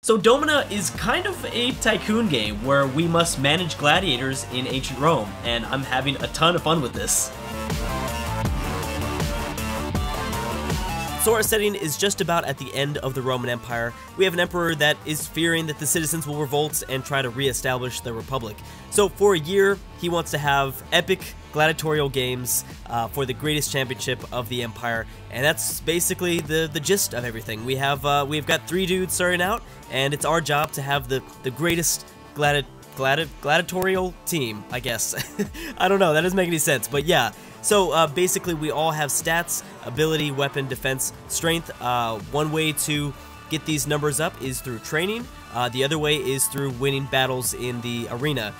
So Domina is kind of a tycoon game where we must manage gladiators in ancient Rome, and I'm having a ton of fun with this. So our setting is just about at the end of the Roman Empire. We have an emperor that is fearing that the citizens will revolt and try to re-establish the Republic. So for a year, he wants to have epic gladiatorial games for the greatest championship of the empire, and that's basically the gist of everything. We've got 3 dudes starting out, and it's our job to have the greatest gladiatorial team, I guess. I don't know, that doesn't make any sense, but yeah. So basically we all have stats, ability, weapon, defense, strength. One way to get these numbers up is through training. The other way is through winning battles in the arena,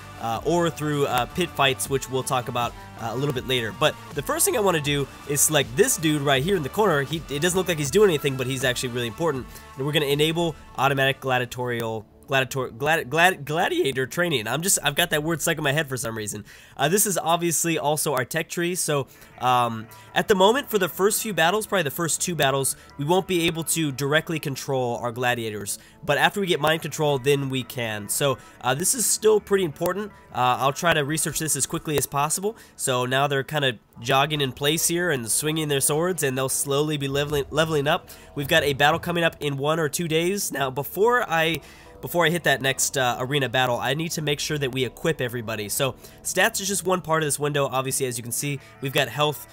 or through pit fights, which we'll talk about a little bit later. But the first thing I want to do is select this dude right here in the corner. It doesn't look like he's doing anything, but he's actually really important. And we're going to enable automatic gladiator training. I've got that word stuck in my head for some reason. This is obviously also our tech tree. So at the moment, for the first few battles, probably the first 2 battles, we won't be able to directly control our gladiators. But after we get mind control, then we can. So this is still pretty important. I'll try to research this as quickly as possible. So now they're kind of jogging in place here and swinging their swords, and they'll slowly be leveling up. We've got a battle coming up in 1 or 2 days. Now, before I hit that next arena battle, I need to make sure that we equip everybody. So stats is just one part of this window. Obviously, as you can see, we've got health.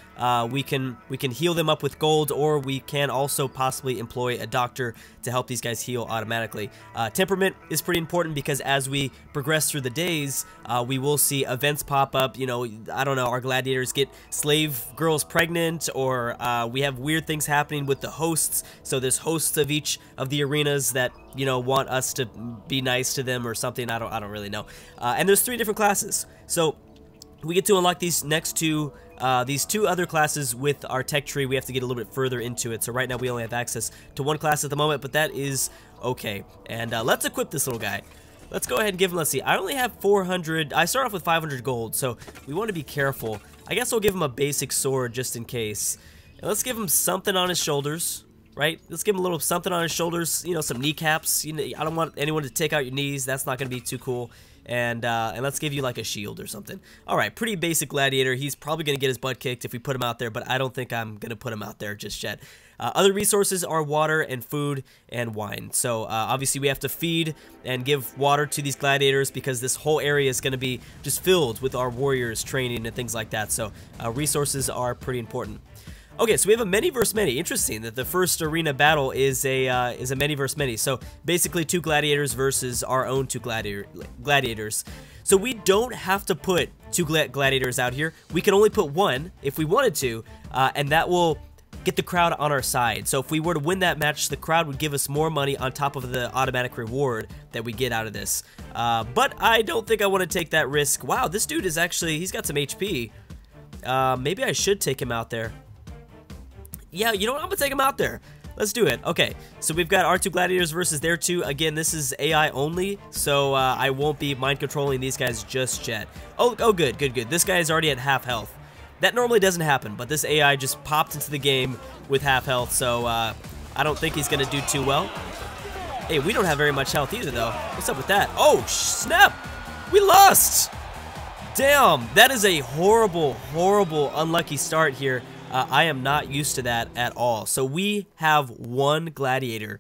We can heal them up with gold, or we can also possibly employ a doctor to help these guys heal automatically. Temperament is pretty important because as we progress through the days, we will see events pop up. You know, I don't know, our gladiators get slave girls pregnant, or we have weird things happening with the hosts. So there's hosts of each of the arenas that, you know, want us to be nice to them or something. I don't really know. And there's 3 different classes. So we get to unlock these next 2 these 2 other classes with our tech tree. We have to get a little bit further into it. So right now we only have access to 1 class at the moment, but that is okay. And let's equip this little guy. Let's go ahead and give him, let's see, I only have 400, I start off with 500 gold, so we want to be careful. I guess I'll give him a basic sword just in case. And let's give him something on his shoulders, right? Let's give him a little something on his shoulders, you know, some kneecaps. You know, I don't want anyone to take out your knees. That's not going to be too cool. And let's give you like a shield or something. Alright, pretty basic gladiator. He's probably going to get his butt kicked if we put him out there, but I don't think I'm going to put him out there just yet. Other resources are water and food and wine. So obviously we have to feed and give water to these gladiators because this whole area is going to be just filled with our warriors training and things like that. So resources are pretty important. Okay, so we have a many versus many. Interesting that the first arena battle is a many versus many. So basically 2 gladiators versus our own 2 gladiators. So we don't have to put 2 gladiators out here. We can only put 1 if we wanted to, and that will get the crowd on our side. So if we were to win that match, the crowd would give us more money on top of the automatic reward that we get out of this. But I don't think I want to take that risk. Wow, this dude is actually, he's got some HP. Maybe I should take him out there. Yeah, you know what? I'm going to take him out there. Let's do it. Okay, so we've got our 2 gladiators versus their 2. Again, this is AI only, so I won't be mind controlling these guys just yet. Oh, good. This guy is already at half health. That normally doesn't happen, but this AI just popped into the game with half health, so I don't think he's going to do too well. Hey, we don't have very much health either, though. What's up with that? Oh, snap! We lost! Damn, that is a horrible, unlucky start here. I am not used to that at all. So we have 1 gladiator.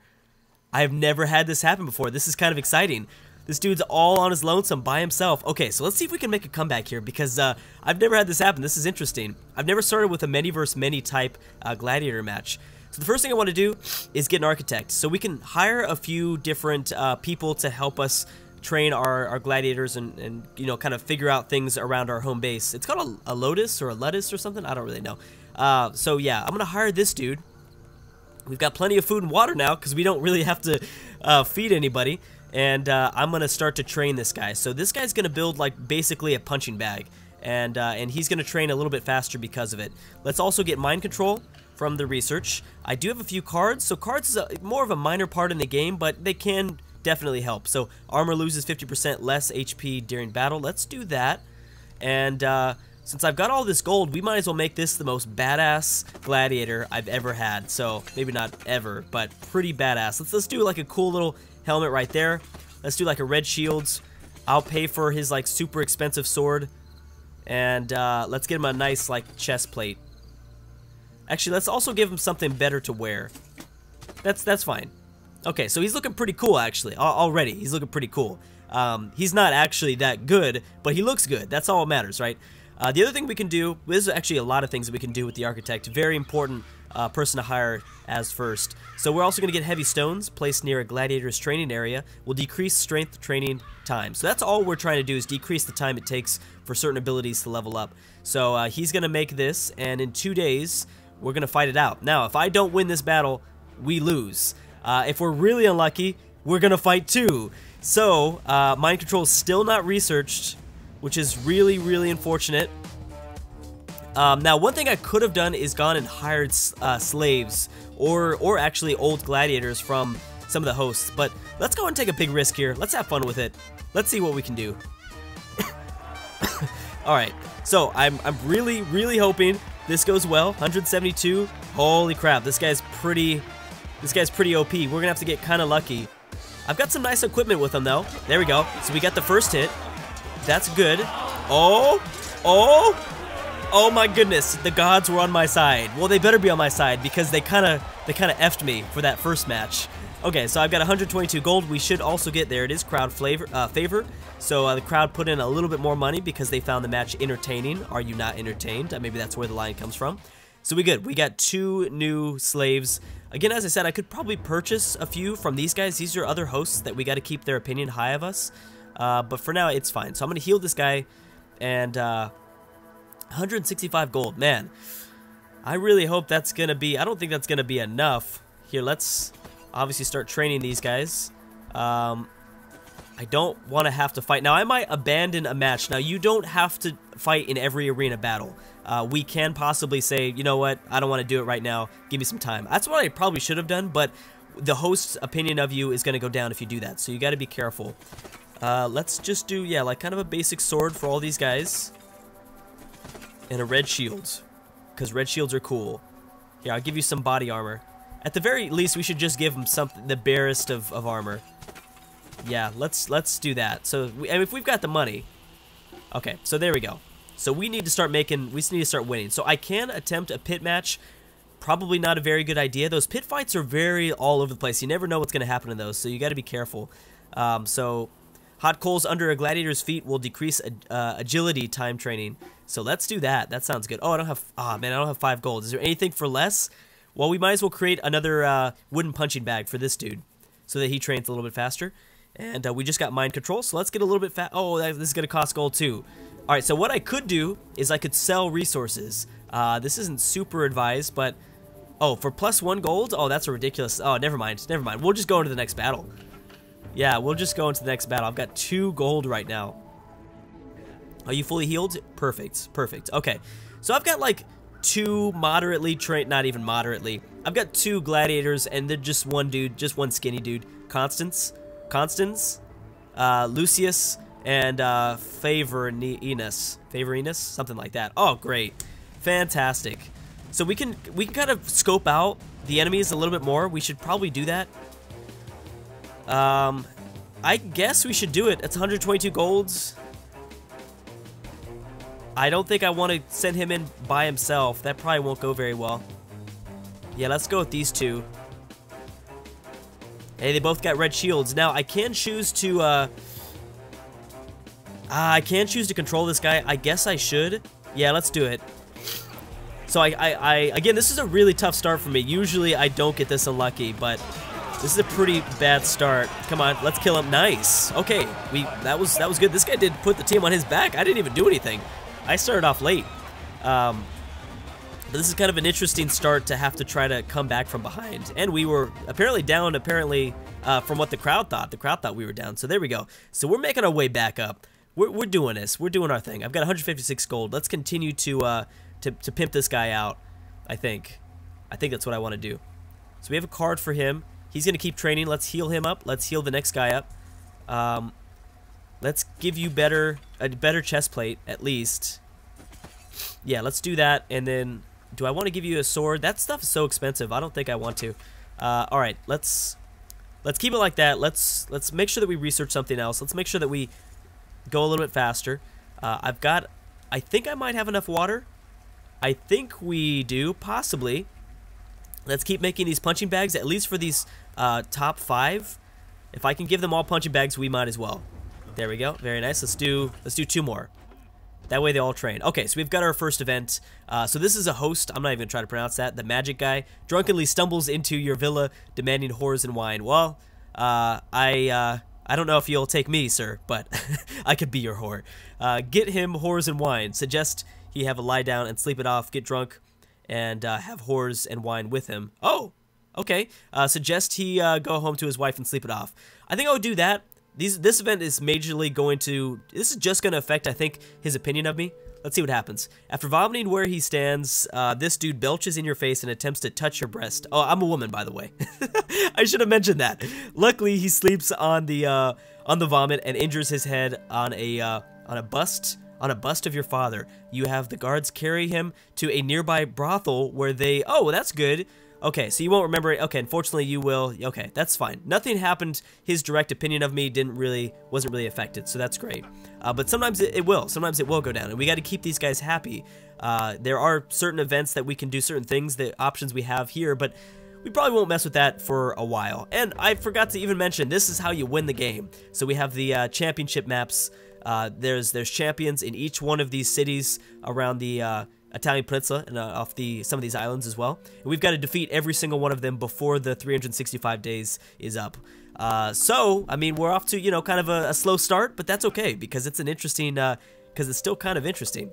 I have never had this happen before. This is kind of exciting. This dude's all on his lonesome by himself. Okay, so let's see if we can make a comeback here because I've never had this happen. This is interesting. I've never started with a many versus many type gladiator match. So the first thing I want to do is get an architect. So we can hire a few different people to help us train our gladiators and you know, kind of figure out things around our home base. It's called a Ludus or a Ludus or something. I don't really know. So yeah, I'm gonna hire this dude. We've got plenty of food and water now because we don't really have to feed anybody. And I'm gonna start to train this guy. So this guy's gonna build like basically a punching bag, and he's gonna train a little bit faster because of it. Let's also get mind control from the research. I do have a few cards. So cards is more of a minor part in the game, but they can definitely help. So armor loses 50% less HP during battle. Let's do that. And since I've got all this gold, we might as well make this the most badass gladiator I've ever had. So maybe not ever, but pretty badass. Let's do like a cool little helmet right there. Let's do like a red shields. I'll pay for his like super expensive sword. And let's get him a nice like chest plate. Actually, let's also give him something better to wear. That's fine. Okay, so he's looking pretty cool actually. Already, he's looking pretty cool. He's not actually that good, but he looks good. That's all that matters, right? The other thing we can do, there's actually a lot of things that we can do with the architect. Very important person to hire as first. So we're also going to get heavy stones placed near a gladiator's training area. Will decrease strength training time. So that's all we're trying to do, is decrease the time it takes for certain abilities to level up. So he's going to make this, and in 2 days, we're going to fight it out. Now, if I don't win this battle, we lose. If we're really unlucky, we're going to fight too. So, mind control is still not researched, which is really, really unfortunate. Now, one thing I could have done is gone and hired slaves, or actually old gladiators from some of the hosts. But let's go and take a big risk here. Let's have fun with it. Let's see what we can do. Alright, so I'm really, really hoping this goes well. 172. Holy crap, this guy's pretty OP. We're gonna have to get kind of lucky. I've got some nice equipment with him though. There we go. So we got the first hit. That's good. Oh my goodness, the gods were on my side. Well, they better be on my side because they kind of effed me for that first match. Okay, so I've got 122 gold. We should also get, there it is, crowd favor. So the crowd put in a little bit more money because they found the match entertaining. Are you not entertained? Maybe that's where the line comes from. So we good. We got 2 new slaves. Again, as I said, I could probably purchase a few from these guys. These are other hosts that we got to keep their opinion high of us. But for now, it's fine. So I'm going to heal this guy, and 165 gold. Man, I really hope that's going to be, I don't think that's going to be enough. Here, let's obviously start training these guys. I don't want to have to fight. Now, I might abandon a match. Now, you don't have to fight in every arena battle. We can possibly say, you know what, I don't want to do it right now. Give me some time. That's what I probably should have done, but the host's opinion of you is going to go down if you do that, so you got to be careful. Let's just do, yeah, like kind of a basic sword for all these guys. And a red shield, because red shields are cool. Here, I'll give you some body armor. At the very least, we should just give them something, the barest of armor. Yeah, let's do that. So, and if we've got the money, okay. So there we go. So we need to start making. We just need to start winning. So I can attempt a pit match. Probably not a very good idea. Those pit fights are very all over the place. You never know what's going to happen in those, so you got to be careful. So hot coals under a gladiator's feet will decrease agility time training. So let's do that. That sounds good. Oh, I don't have. Ah, man, I don't have 5 gold. Is there anything for less? Well, we might as well create another wooden punching bag for this dude, so that he trains a little bit faster. And we just got mind control, so let's get a little bit fat. Oh, this is going to cost gold too. All right, so what I could do is I could sell resources. This isn't super advised, but oh, for +1 gold? Oh, that's ridiculous. Oh, never mind. Never mind. We'll just go into the next battle. Yeah, we'll just go into the next battle. I've got 2 gold right now. Are you fully healed? Perfect. Perfect. Okay, so I've got like 2 moderately trained, not even moderately. I've got 2 gladiators, and they're just one dude, just one skinny dude. Constance, Lucius, and Favorinus, something like that. Oh, great, fantastic. So we can kind of scope out the enemies a little bit more. We should probably do that. I guess we should do it. It's 122 golds. I don't think I want to send him in by himself. That probably won't go very well. Yeah, let's go with these 2. Hey, they both got red shields. Now, I can choose to, control this guy. I guess I should. Yeah, let's do it. So, again, this is a really tough start for me. Usually, I don't get this unlucky, but this is a pretty bad start. Come on, let's kill him. Nice. Okay, that was good. This guy did put the team on his back. I didn't even do anything. I started off late. But this is kind of an interesting start to have to try to come back from behind. And we were apparently down, from what the crowd thought. The crowd thought we were down. So there we go. So we're making our way back up. We're doing this. We're doing our thing. I've got 156 gold. Let's continue to pimp this guy out, I think. I think that's what I want to do. So we have a card for him. He's going to keep training. Let's heal him up. Let's heal the next guy up. Let's give you a better chest plate, at least. Yeah, let's do that. And then, do I want to give you a sword? That stuff is so expensive. I don't think I want to. All right, let's let's keep it like that. Let's make sure that we research something else. Let's make sure that we go a little bit faster. I think I might have enough water. I think we do, possibly. Let's keep making these punching bags, at least for these top 5. If I can give them all punching bags, we might as well. There we go. Very nice. Let's do 2 more. That way they all train. Okay, so we've got our first event. So this is a host. I'm not even going to try to pronounce that. The magic guy drunkenly stumbles into your villa, demanding whores and wine. Well, I don't know if you'll take me, sir, but I could be your whore. Get him whores and wine. Suggest he have a lie down and sleep it off. Get drunk and have whores and wine with him. Oh, okay. Suggest he go home to his wife and sleep it off. I think I would do that. This event is majorly going to... This is just going to affect, I think, his opinion of me. Let's see what happens. After vomiting where he stands, this dude belches in your face and attempts to touch your breast. Oh, I'm a woman, by the way. I should have mentioned that. Luckily, he sleeps on the vomit and injures his head on a bust of your father. You have the guards carry him to a nearby brothel where they... Oh, that's good. Okay, so you won't remember it. Okay, unfortunately you will. Okay, that's fine. Nothing happened. His direct opinion of me wasn't really affected, so that's great. But sometimes it will. Sometimes it will go down, and we got to keep these guys happy. There are certain events that we can do certain things, the options we have here, but we probably won't mess with that for a while. And I forgot to even mention, this is how you win the game. So we have the championship maps. There's champions in each one of these cities around the Italian peninsula and off some of these islands as well. And we've got to defeat every single one of them before the 365 days is up. So, I mean, we're off to, you know, kind of a slow start, but that's okay because it's an interesting, because it's still kind of interesting.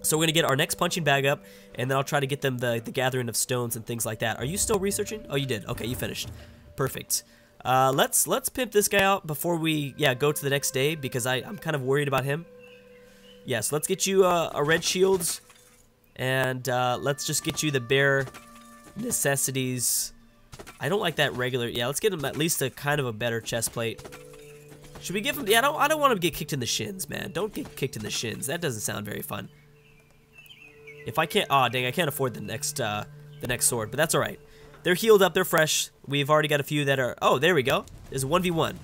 So we're going to get our next punching bag up, and then I'll try to get them the gathering of stones and things like that. Are you still researching? Oh, you did. Okay, you finished. Perfect. Let's pimp this guy out before we, go to the next day because I'm kind of worried about him. Yeah, so let's get you a red shield. And let's just get you the bare necessities. I don't like that regular. Yeah, let's get him at least a kind of a better chest plate. Should we give him? Yeah, I don't want him to get kicked in the shins, man. Don't get kicked in the shins. That doesn't sound very fun. If I can't, oh dang, I can't afford the next sword, but that's all right. They're healed up. They're fresh. We've already got a few that are. Oh, there we go. There's a 1v1.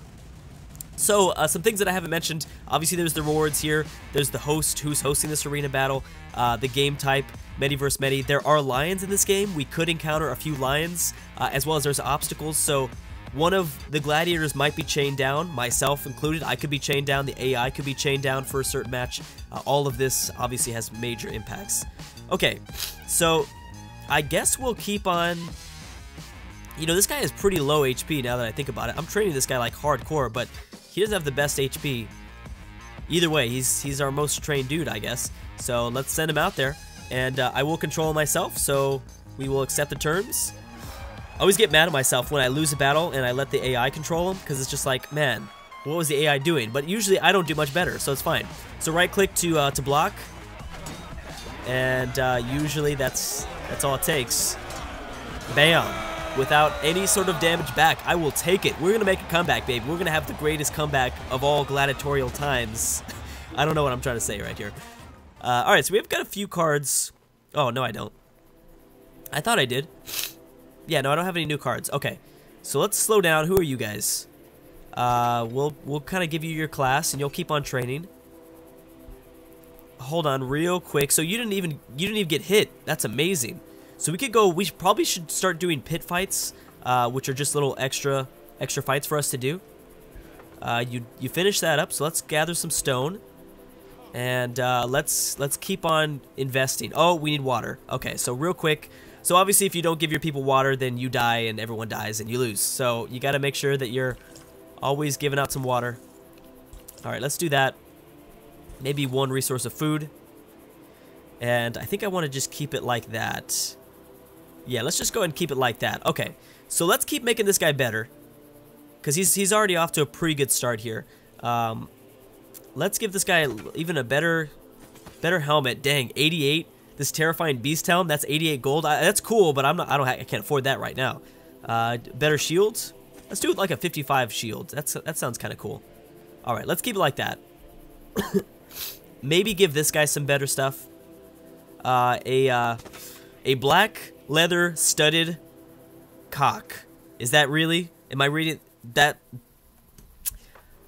So, some things that I haven't mentioned, obviously there's the rewards here, there's the host who's hosting this arena battle, the game type, medi versus medi. There are lions in this game. We could encounter a few lions, as well as there's obstacles, so one of the gladiators might be chained down, myself included. I could be chained down, the AI could be chained down for a certain match. All of this obviously has major impacts. Okay, so I guess we'll keep on... You know, this guy is pretty low HP now that I think about it. I'm training this guy like hardcore, but he doesn't have the best HP. Either way, he's our most trained dude, I guess. So let's send him out there, and I will control him myself, so we will accept the terms. I always get mad at myself when I lose a battle and I let the AI control him, because it's just like, man, what was the AI doing? But usually I don't do much better, so it's fine. So right-click to block, and usually that's all it takes. Bam. Without any sort of damage back. I will take it. We're going to make a comeback, baby. We're going to have the greatest comeback of all gladiatorial times. I don't know what I'm trying to say right here. Alright, so we've got a few cards. Oh, no, I don't. I thought I did. Yeah, no, I don't have any new cards. Okay, so let's slow down. Who are you guys? We'll kind of give you your class, and you'll keep on training. Hold on real quick. So you didn't even get hit. That's amazing. So we could go, we probably should start doing pit fights, which are just little extra fights for us to do. You finish that up, so let's gather some stone. And let's keep on investing. Oh, we need water. Okay, so real quick. So obviously if you don't give your people water, then you die and everyone dies and you lose. So you gotta make sure that you're always giving out some water. Alright, let's do that. Maybe one resource of food. And I think I want to just keep it like that. Yeah, let's just go ahead and keep it like that. Okay, so let's keep making this guy better, because he's already off to a pretty good start here. Let's give this guy even a better helmet. Dang, 88. This terrifying beast helm. That's 88 gold. That's cool, but I can't afford that right now. Better shields. Let's do it like a 55 shield. That sounds kind of cool. All right, let's keep it like that. Maybe give this guy some better stuff. A black leather studded cock. Is that really? Am I reading? that...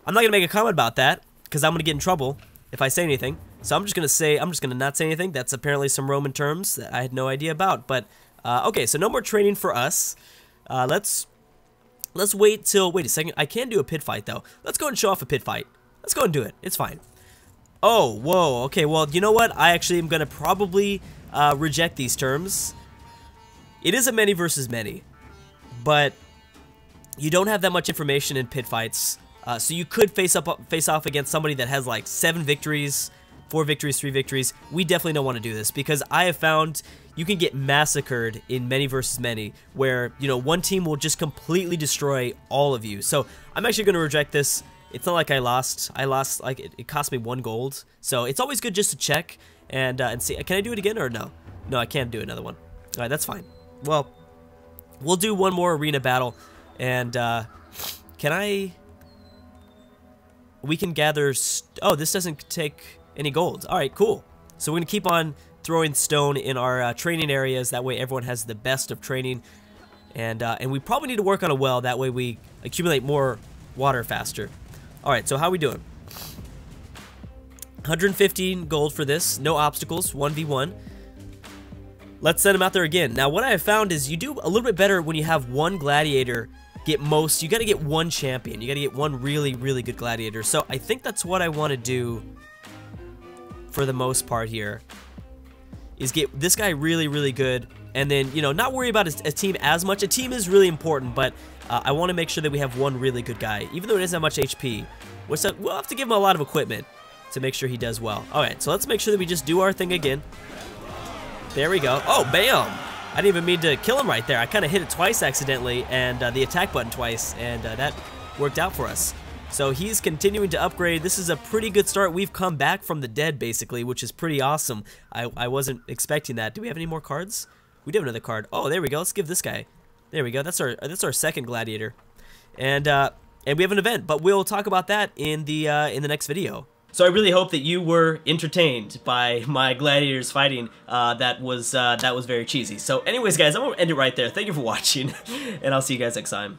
I'm not going to make a comment about that, because I'm going to get in trouble if I say anything. So I'm just going to not say anything. That's apparently some Roman terms that I had no idea about. But, okay, so no more training for us. Let's wait till... Wait a second. I can do a pit fight, though. Let's go and show off a pit fight. Let's go and do it. It's fine. Oh, whoa. Okay, well, you know what? I actually am going to probably reject these terms. It is a many versus many, but you don't have that much information in pit fights. So you could face off against somebody that has like 7 victories, 4 victories, 3 victories. We definitely don't want to do this because I have found you can get massacred in many versus many where, you know, one team will just completely destroy all of you. So I'm actually going to reject this. It's not like I lost. I lost, like, it cost me 1 gold. So it's always good just to check and see. Can I do it again or no? No, I can't do another one. All right, that's fine. Well, we'll do one more arena battle. And can I... We can gather... Oh, this doesn't take any gold. All right, cool. So we're going to keep on throwing stone in our training areas. That way everyone has the best of training. And we probably need to work on a well. That way we accumulate more water faster. Alright, so how are we doing? 115 gold for this. No obstacles. 1v1. Let's send him out there again. Now, what I have found is you do a little bit better when you have one gladiator get most. You got to get one champion. You got to get one really, really good gladiator. So I think that's what I want to do for the most part here. Is get this guy really, really good. And then, you know, not worry about a team as much. A team is really important, but I want to make sure that we have one really good guy. Even though it doesn't have much HP, we'll have to give him a lot of equipment to make sure he does well. Alright, so let's make sure that we just do our thing again. There we go. Oh, bam! I didn't even mean to kill him right there. I kind of hit it twice accidentally, and the attack button twice, and that worked out for us. So he's continuing to upgrade. This is a pretty good start. We've come back from the dead, basically, which is pretty awesome. I wasn't expecting that. Do we have any more cards? We do have another card. Oh, there we go. Let's give this guy. There we go. That's our second gladiator, and we have an event, but we'll talk about that in the next video. So I really hope that you were entertained by my gladiators fighting. That was very cheesy. So anyways, guys, I'm gonna end it right there. Thank you for watching, and I'll see you guys next time.